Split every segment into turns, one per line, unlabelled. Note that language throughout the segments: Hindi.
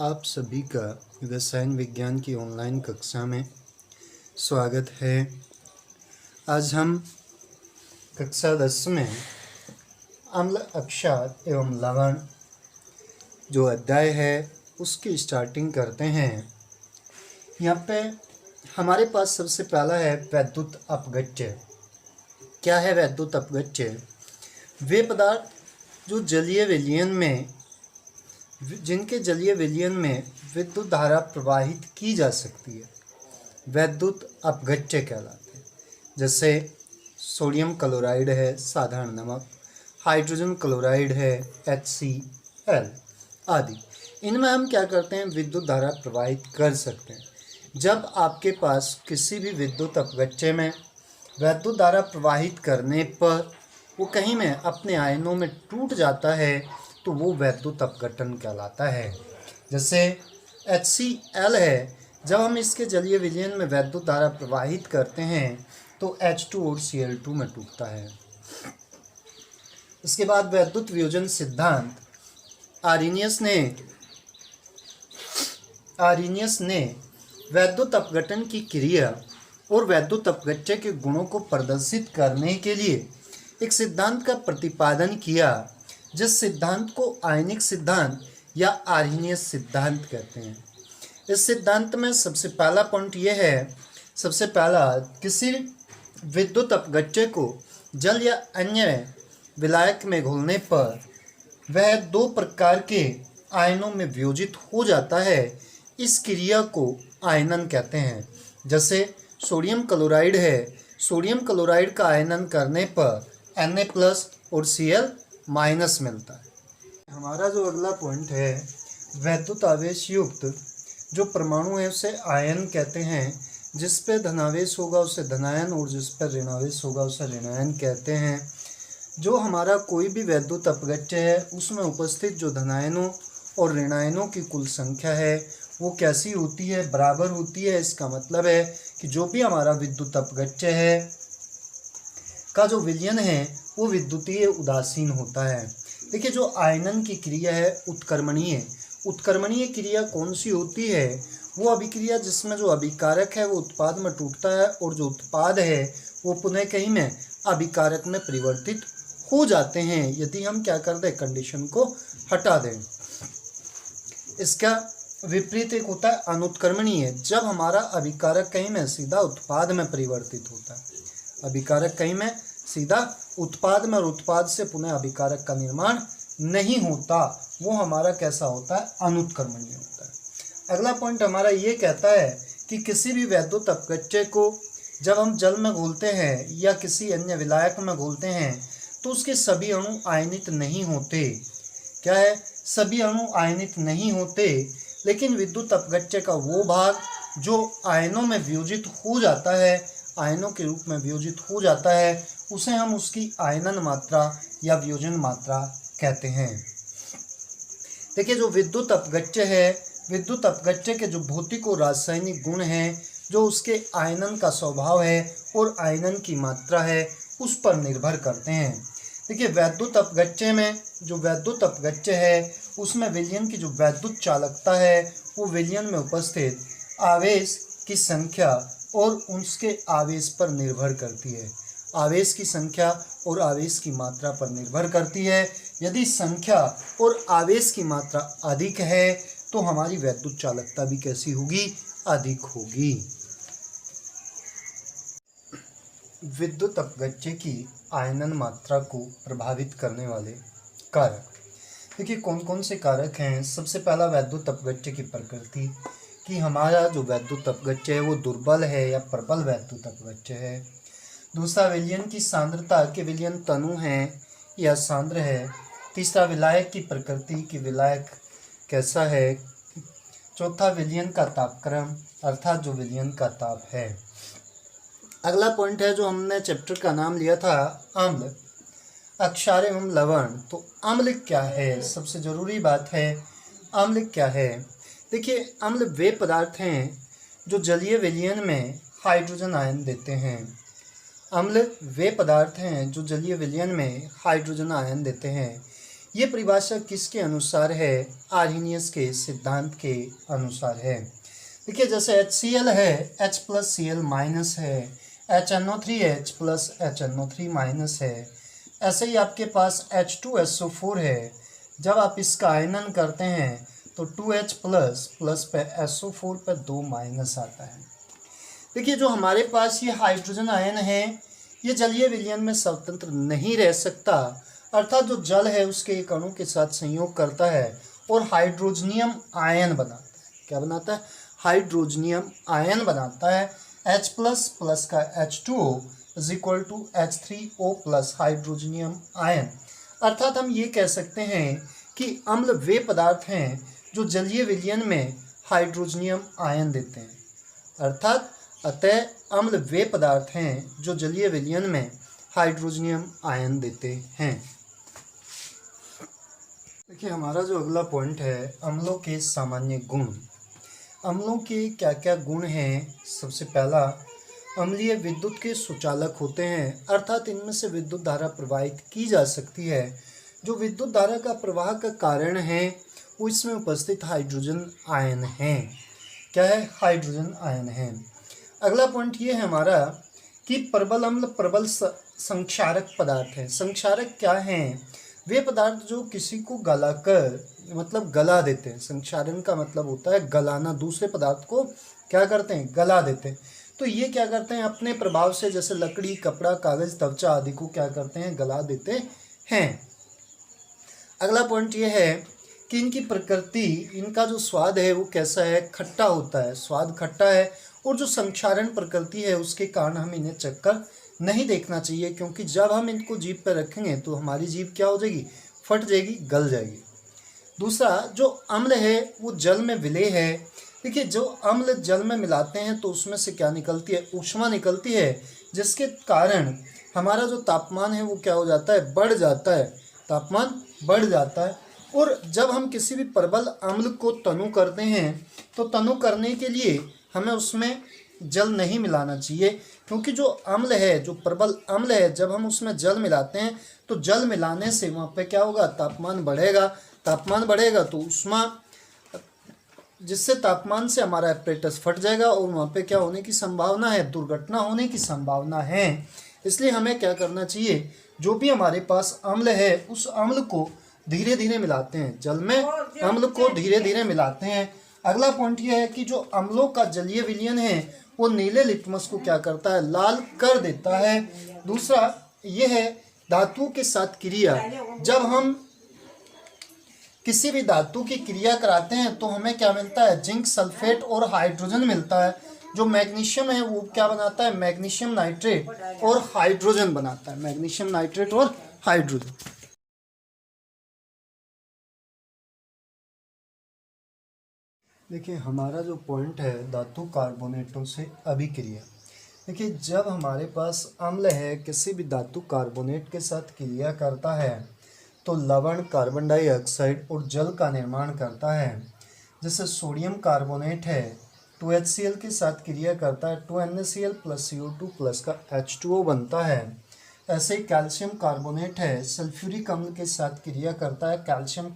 आप सभी का रसायन विज्ञान की ऑनलाइन कक्षा में स्वागत है। आज हम कक्षा 10 में अम्ल, अक्षार एवं लवण जो अध्याय है उसकी स्टार्टिंग करते हैं। यहाँ पे हमारे पास सबसे पहला है वैद्युत अपघट्य। क्या है वैद्युत अपघट्य? वे पदार्थ जो जलीय विलयन में जिनके जलीय विलयन में विद्युत धारा प्रवाहित की जा सकती है, वैद्युत अपघट्य कहलाते हैं। जैसे सोडियम क्लोराइड है, साधारण नमक, हाइड्रोजन क्लोराइड है, HCl आदि। इनमें हम क्या करते हैं, विद्युत धारा प्रवाहित कर सकते हैं। जब आपके पास किसी भी विद्युत अपघट्य में वैद्युत धारा प्रवाहित करने पर वो कहीं में अपने आयनों में टूट जाता है तो वो वैद्युत अपघटन कहलाता है। जैसे HCl है, जब हम इसके जलीय विलयन में वैद्युत धारा प्रवाहित करते हैं तो H2 और Cl2 में टूटता है। इसके बाद वैद्युत वियोजन सिद्धांत आर्रीनियस ने वैद्युत अपघटन की क्रिया और वैद्युत अपघट्य के गुणों को प्रदर्शित करने के लिए एक सिद्धांत का प्रतिपादन किया, जिस सिद्धांत को आयनिक सिद्धांत या आर्रीनियस सिद्धांत कहते हैं। इस सिद्धांत में सबसे पहला पॉइंट यह है, सबसे पहला, किसी विद्युत अपघट्य को जल या अन्य विलायक में घोलने पर वह दो प्रकार के आयनों में वियोजित हो जाता है। इस क्रिया को आयनन कहते हैं। जैसे सोडियम क्लोराइड है, सोडियम क्लोराइड का आयनन करने पर Na+ और Cl- मिलता है। हमारा जो अगला पॉइंट है, वैद्युत आवेश युक्त जो परमाणु है उसे आयन कहते हैं। जिस पे धनावेश होगा उसे धनायन और जिस पर ऋणावेश होगा उसे ऋणायन कहते हैं। जो हमारा कोई भी वैद्युत अपघट्य है उसमें उपस्थित जो धनायनों और ऋणायनों की कुल संख्या है वो कैसी होती है, बराबर होती है। इसका मतलब है कि जो भी हमारा विद्युत अपघट्य है का जो विलयन है वो विद्युतीय उदासीन होता है। देखिए, जो आयनन की क्रिया है उत्क्रमणीय क्रिया कौन सी होती है? वो अभिक्रिया जिसमें जो अभिकारक है वो उत्पाद में टूटता है और जो उत्पाद है वो पुनः कहीं में अभिकारक में परिवर्तित हो जाते हैं, यदि हम क्या कर दें, कंडीशन को हटा दें। इसका विपरीत एक होता है अनुत्क्रमणीय, जब हमारा अभिकारक कहीं में सीधा उत्पाद में परिवर्तित होता है। अभिकारक कहीं में सीधा उत्पाद में और उत्पाद से पुनः अभिकारक का निर्माण नहीं होता, वो हमारा कैसा होता है, अनुत्क्रमणीय होता है। अगला पॉइंट हमारा ये कहता है कि किसी भी वैद्युत अपघट्य को जब हम जल में घोलते हैं या किसी अन्य विलायक में घोलते हैं तो उसके सभी अणु आयनित नहीं होते। क्या है, सभी अणु आयनित नहीं होते, लेकिन विद्युत अपघट्य का वो भाग जो आयनों में वियोजित हो जाता है, आयनों के रूप में वियोजित हो जाता है, उसे हम उसकी आयनन मात्रा या वियोजन मात्रा कहते हैं। देखिए, जो विद्युत अपघट्य है, विद्युत अपघट्य के जो भौतिक और रासायनिक गुण हैं, जो उसके आयनन का स्वभाव है और आयनन की मात्रा है, उस पर निर्भर करते हैं। देखिए, वैद्युत अपघट्य में जो वैद्युत अपघट्य है उसमें विलयन की जो वैद्युत चालकता है वो विलयन में उपस्थित आवेश की संख्या और उसके आवेश पर निर्भर करती है। आवेश की संख्या और आवेश की मात्रा पर निर्भर करती है। यदि संख्या और आवेश की मात्रा अधिक है तो हमारी वैद्युत चालकता भी कैसी होगी, अधिक होगी। विद्युत अपघट्य की आयनन मात्रा को प्रभावित करने वाले कारक, देखिए कौन कौन से कारक हैं। सबसे पहला, वैद्युत अपघट्य की प्रकृति, कि हमारा जो वैद्युत अपघट्य है वो दुर्बल है या प्रबल वैद्युत अपघट्य है। दूसरा, विलयन की सांद्रता, के विलयन तनु है या सांद्र है। तीसरा, विलायक की प्रकृति, कि विलायक कैसा है। चौथा, विलयन का तापक्रम, अर्थात जो विलयन का ताप है। अगला पॉइंट है जो हमने चैप्टर का नाम लिया था अम्ल, अक्षार एवं लवण। तो अम्ल क्या है, सबसे जरूरी बात है अम्ल क्या है। देखिए, अम्ल वे पदार्थ हैं जो जलीय विलयन में हाइड्रोजन आयन देते हैं। अम्ल वे पदार्थ हैं जो जलीय विलयन में हाइड्रोजन आयन देते हैं। ये परिभाषा किसके अनुसार है? आर्हेनियस के सिद्धांत के अनुसार है। देखिए जैसे HCl है, H प्लस Cl माइनस है, HNO3H प्लस HNO3 माइनस है। ऐसे ही आपके पास H2SO4 है, जब आप इसका आयनन करते हैं तो 2H प्लस प्लस पे SO4 पे 2 माइनस आता है। देखिए जो हमारे पास ये हाइड्रोजन आयन है, ये जलीय विलयन में स्वतंत्र नहीं रह सकता, अर्थात जो जल है उसके एक अणु के साथ संयोग करता है और हाइड्रोजनियम आयन बनाता है। क्या बनाता है? हाइड्रोजनियम आयन बनाता है। H प्लस प्लस का H2O is equal to H3O plus hydrogenium ion. अर्थात हम ये कह सकते हैं कि अम्ल वे पदार्थ हैं जो जलीय विलयन में हाइड्रोजनियम आयन देते हैं। अतः अम्ल वे पदार्थ हैं जो जलीय विलयन में हाइड्रोजनियम आयन देते हैं। देखिए हमारा जो अगला पॉइंट है, अम्लों के सामान्य गुण। अम्लों के क्या क्या गुण हैं? सबसे पहला, अम्लीय विद्युत के सुचालक होते हैं, अर्थात इनमें से विद्युत धारा प्रवाहित की जा सकती है। जो विद्युत धारा का प्रवाह का कारण है वो इसमें उपस्थित हाइड्रोजन आयन हैं। क्या है? हाइड्रोजन आयन हैं। अगला पॉइंट ये है हमारा कि प्रबल अम्ल प्रबल संक्षारक पदार्थ है। संक्षारक क्या हैं? वे पदार्थ जो किसी को गलाकर, मतलब गला देते हैं। संक्षारण का मतलब होता है गलाना, दूसरे पदार्थ को क्या करते हैं? गला देते हैं। तो ये क्या करते हैं? अपने प्रभाव से, जैसे लकड़ी, कपड़ा, कागज, त्वचा आदि को क्या करते हैं? गला देते हैं। अगला पॉइंट ये है कि इनकी प्रकृति, इनका जो स्वाद है वो कैसा है? खट्टा होता है, स्वाद खट्टा है। और जो संक्षारण प्रकृति है उसके कारण हम इन्हें चखकर नहीं देखना चाहिए, क्योंकि जब हम इनको जीभ पर रखेंगे तो हमारी जीभ क्या हो जाएगी? फट जाएगी, गल जाएगी। दूसरा, जो अम्ल है वो जल में विलेय है। देखिए जो अम्ल जल में मिलाते हैं तो उसमें से क्या निकलती है? ऊष्मा निकलती है, जिसके कारण हमारा जो तापमान है वो क्या हो जाता है? बढ़ जाता है, तापमान बढ़ जाता है। और जब हम किसी भी प्रबल अम्ल को तनु करते हैं तो तनु करने के लिए हमें उसमें जल नहीं मिलाना चाहिए, क्योंकि जो अम्ल है, जो प्रबल अम्ल है, जब हम उसमें जल मिलाते हैं तो जल मिलाने से वहाँ पे क्या होगा? तापमान बढ़ेगा। तापमान बढ़ेगा तो ऊष्मा, जिससे तापमान से हमारा एपरेटस फट जाएगा और वहाँ पे क्या होने की संभावना है? दुर्घटना होने की संभावना है। इसलिए हमें क्या करना चाहिए? जो भी हमारे पास अम्ल है उस अम्ल को धीरे धीरे मिलाते हैं, जल में अम्ल को धीरे धीरे मिलाते हैं। अगला पॉइंट यह है कि जो अम्लों का जलीय विलयन है वो नीले लिटमस को क्या करता है? लाल कर देता है। दूसरा यह है धातुओं के साथ क्रिया। जब हम किसी भी धातु की क्रिया कराते हैं तो हमें क्या मिलता है? जिंक सल्फेट और हाइड्रोजन मिलता है। जो मैग्नीशियम है वो क्या बनाता है? मैग्नीशियम नाइट्रेट और हाइड्रोजन बनाता है। मैग्नीशियम नाइट्रेट और हाइड्रोजन। देखिए हमारा जो पॉइंट है धातु कार्बोनेटों से अभिक्रिया। देखिए जब हमारे पास अम्ल है किसी भी धातु कार्बोनेट के साथ क्रिया करता है तो लवण, कार्बन डाइऑक्साइड और जल का निर्माण करता है। जैसे सोडियम कार्बोनेट है 2HCl के साथ क्रिया करता है, 2NaCl प्लस CO2 प्लस का H2O बनता है। ऐसे ही कैल्शियम कार्बोनेट है सल्फ्यूरिक अम्ल के साथ क्रिया करता है, कैल्शियम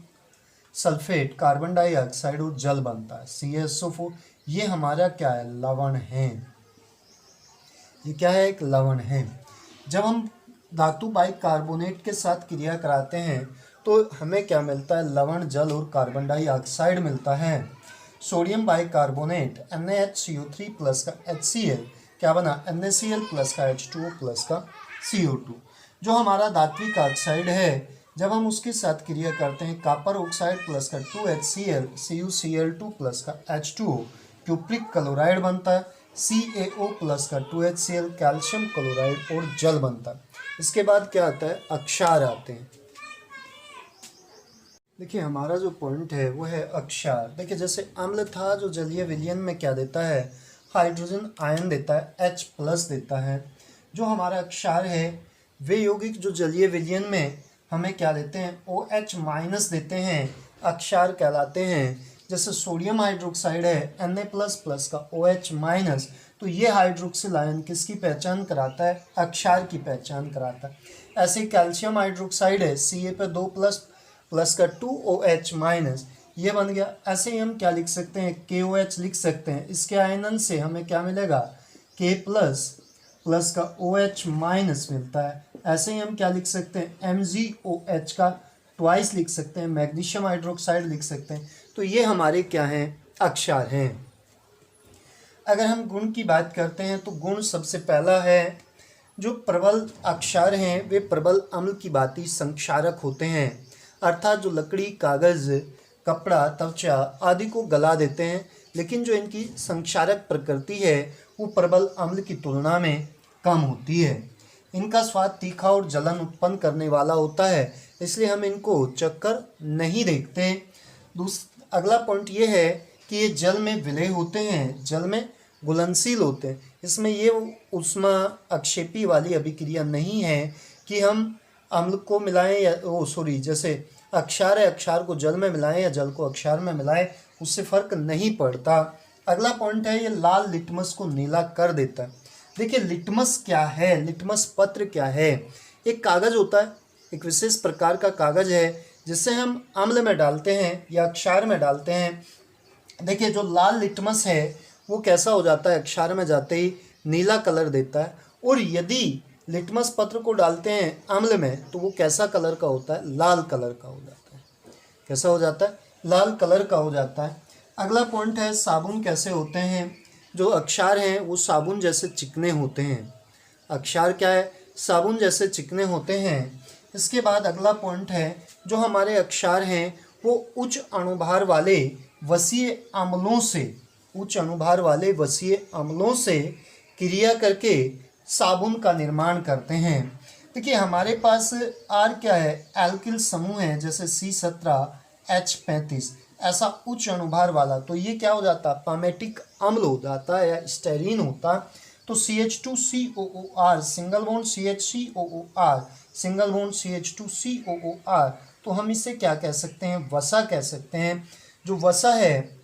सल्फेट, कार्बन डाइऑक्साइड और जल बनता है CaSO4। ये हमारा क्या है? लवण है। ये क्या है? एक लवण है। जब हम धातु बाइकार्बोनेट के साथ क्रिया कराते हैं तो हमें क्या मिलता है? लवण, जल और कार्बन डाइऑक्साइड मिलता है। सोडियम बाइकार्बोनेट NaHCO3 प्लस का HCl क्या बना? NaCl प्लस का H2O प्लस का CO2। जो हमारा धात्विक ऑक्साइड है जब हम उसके साथ क्रिया करते हैं कॉपर ऑक्साइड प्लस का 2HCl CuCl2 प्लस का H2O क्यूप्रिक क्लोराइड बनता है। CaO प्लस का 2HCl कैल्शियम क्लोराइड और जल बनता है। इसके बाद क्या आता है? अक्षार आते हैं। देखिए हमारा जो पॉइंट है वो है अक्षार। देखिए जैसे अम्ल था जो जलीय विलयन में क्या देता है? हाइड्रोजन आयन देता है, H प्लस देता है। जो हमारा अक्षार है वे यौगिक जो जलीय विलयन में हमें क्या देते हैं? OH माइनस देते हैं, अक्षार कहलाते हैं। जैसे सोडियम हाइड्रोक्साइड है Na प्लस प्लस का OH माइनस, तो ये हाइड्रोक्सिल आयन किसकी पहचान कराता है? अक्षार की पहचान कराता है। ऐसे कैल्शियम हाइड्रोक्साइड है Ca पे 2 प्लस प्लस का 2OH माइनस, ये बन गया। ऐसे ही हम क्या लिख सकते हैं, KOH लिख सकते हैं। इसके आयनन से हमें क्या मिलेगा, K प्लस का OH माइनस मिलता है। ऐसे ही हम क्या लिख सकते हैं, MgOH का ट्वाइस लिख सकते हैं, मैग्नीशियम हाइड्रोक्साइड लिख सकते हैं। तो ये हमारे क्या हैं, अक्षार हैं। अगर हम गुण की बात करते हैं तो गुण सबसे पहला है, जो प्रबल अक्षार हैं वे प्रबल अम्ल की भांति संक्षारक होते हैं, अर्थात जो लकड़ी, कागज़, कपड़ा, त्वचा आदि को गला देते हैं, लेकिन जो इनकी संक्षारक प्रकृति है वो प्रबल अम्ल की तुलना में कम होती है। इनका स्वाद तीखा और जलन उत्पन्न करने वाला होता है, इसलिए हम इनको चखकर नहीं देखते। अगला पॉइंट ये है कि ये जल में विलय होते हैं, जल में घुलनशील होते हैं। इसमें ये उष्मा अक्षेपी वाली अभिक्रिया नहीं है कि हम अम्ल को मिलाएं या जैसे अक्षार है, अक्षार को जल में मिलाएं या जल को अक्षार में मिलाएं, उससे फर्क नहीं पड़ता। अगला पॉइंट है, ये लाल लिटमस को नीला कर देता है। देखिए लिटमस क्या है, लिटमस पत्र क्या है। एक कागज़ होता है, एक विशेष प्रकार का कागज़ है जिससे हम अम्ल में डालते हैं या अक्षार में डालते हैं। देखिए जो लाल लिटमस है वो कैसा हो जाता है, अक्षार में जाते ही नीला कलर देता है, और यदि लिटमस पत्र को डालते हैं अम्ल में तो वो कैसा कलर का होता है, लाल कलर का हो जाता है। कैसा हो जाता है, लाल कलर का हो जाता है। अगला पॉइंट है, साबुन कैसे होते हैं। जो अक्षार हैं वो साबुन जैसे चिकने होते हैं। अक्षार क्या है, साबुन जैसे चिकने होते हैं। इसके बाद अगला पॉइंट है, जो हमारे अक्षार हैं वो उच्च अणुभार वाले वसीय अम्लों से, उच्च अणुभार वाले वसीय अम्लों से क्रिया करके साबुन का निर्माण करते हैं। देखिए हमारे पास आर क्या है, एल्किल समूह है, जैसे C17H35, ऐसा उच्च अणुभार वाला, तो ये क्या हो जाता है, पामेटिक अम्ल हो जाता है या स्टेरीन होता। तो CH2COOR single bond CHCOOR single bond CH2COOR, तो हम इसे क्या कह सकते हैं, वसा कह सकते हैं। जो वसा है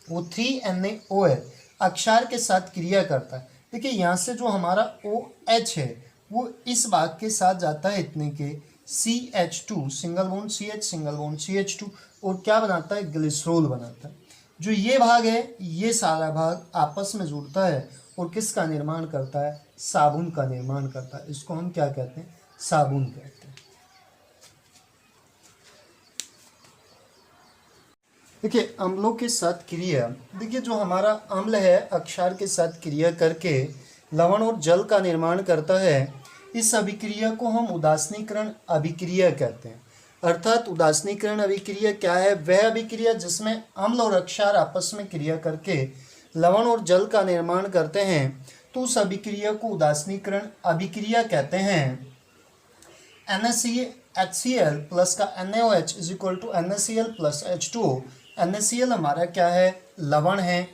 वो 3NaO है, अक्षार के साथ क्रिया करता है। देखिए यहाँ से जो हमारा OH है वो इस भाग के साथ जाता है इतने के CH2 single bond CH single bond CH2, और क्या बनाता है, ग्लिसरॉल बनाता है। जो ये भाग है ये सारा भाग आपस में जुड़ता है और किसका निर्माण करता है, साबुन का निर्माण करता है। इसको हम क्या कहते हैं, साबुन कहते हैं। देखिए अम्लों के साथ क्रिया, देखिए जो हमारा अम्ल है अक्षार के साथ क्रिया करके लवण और जल का निर्माण करता है। इस अभिक्रिया को हम उदासीनीकरण अभिक्रिया कहते हैं। अर्थात उदासीनीकरण अभिक्रिया क्या है, वह अभिक्रिया जिसमें अम्ल और अक्षार आपस में क्रिया करके लवण और जल का निर्माण करते हैं, तो उस अभिक्रिया को उदासीनीकरण अभिक्रिया कहते हैं। NaCl प्लस का NaOH is equal to NaCl plus H2O। NaCl हमारा क्या है, लवण है।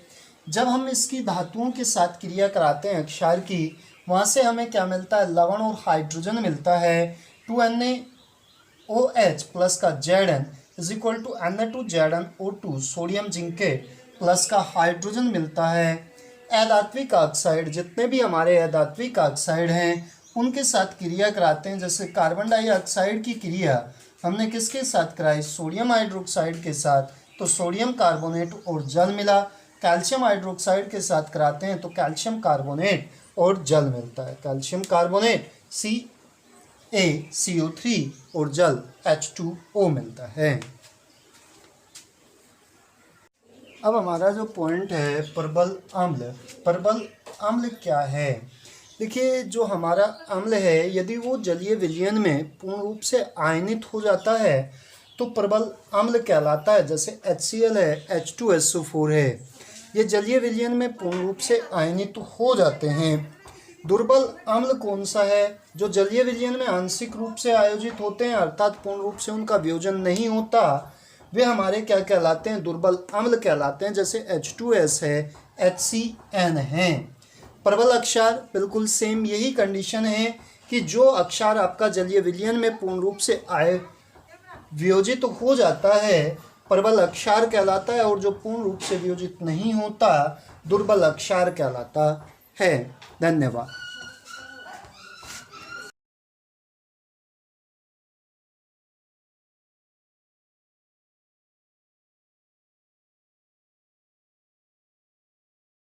जब हम इसकी धातुओं के साथ क्रिया कराते हैं अक्षार की, वहाँ से हमें क्या मिलता है, लवण और हाइड्रोजन मिलता है। 2NaOH प्लस का Zn is equal to Na2ZnO2 sodium zincate plus का हाइड्रोजन मिलता है। अधात्विक ऑक्साइड, जितने भी हमारे अधात्विक ऑक्साइड हैं उनके साथ क्रिया कराते हैं। जैसे कार्बन डाइऑक्साइड की क्रिया हमने किसके साथ कराई, सोडियम हाइड्रोक्साइड के साथ, तो सोडियम कार्बोनेट और जल मिला। कैल्शियम हाइड्रोक्साइड के साथ कराते हैं तो कैल्शियम कार्बोनेट और जल मिलता है। कैल्शियम कार्बोनेट CaCO3 और जल H2O मिलता है। अब हमारा जो पॉइंट है प्रबल अम्ल, प्रबल अम्ल क्या है। देखिए जो हमारा अम्ल है यदि वो जलीय विलयन में पूर्ण रूप से आयनित हो जाता है तो प्रबल अम्ल कहलाता है। जैसे HCl है, H2SO4 है, ये जलीय विलयन में पूर्ण रूप से आयनित हो जाते हैं। दुर्बल अम्ल कौन सा है, जो जलीय विलयन में आंशिक रूप से आयोजित होते हैं अर्थात पूर्ण रूप से उनका वियोजन नहीं होता, वे हमारे क्या कहलाते हैं, दुर्बल अम्ल कहलाते हैं। जैसे H2S है, HCN है। प्रबल अक्षार बिल्कुल सेम यही कंडीशन है कि जो अक्षार आपका जलीय विलयन में पूर्ण रूप से वियोजित तो हो जाता है प्रबल अक्षार कहलाता है, और जो पूर्ण रूप से वियोजित नहीं होता दुर्बल अक्षार कहलाता है। धन्यवाद।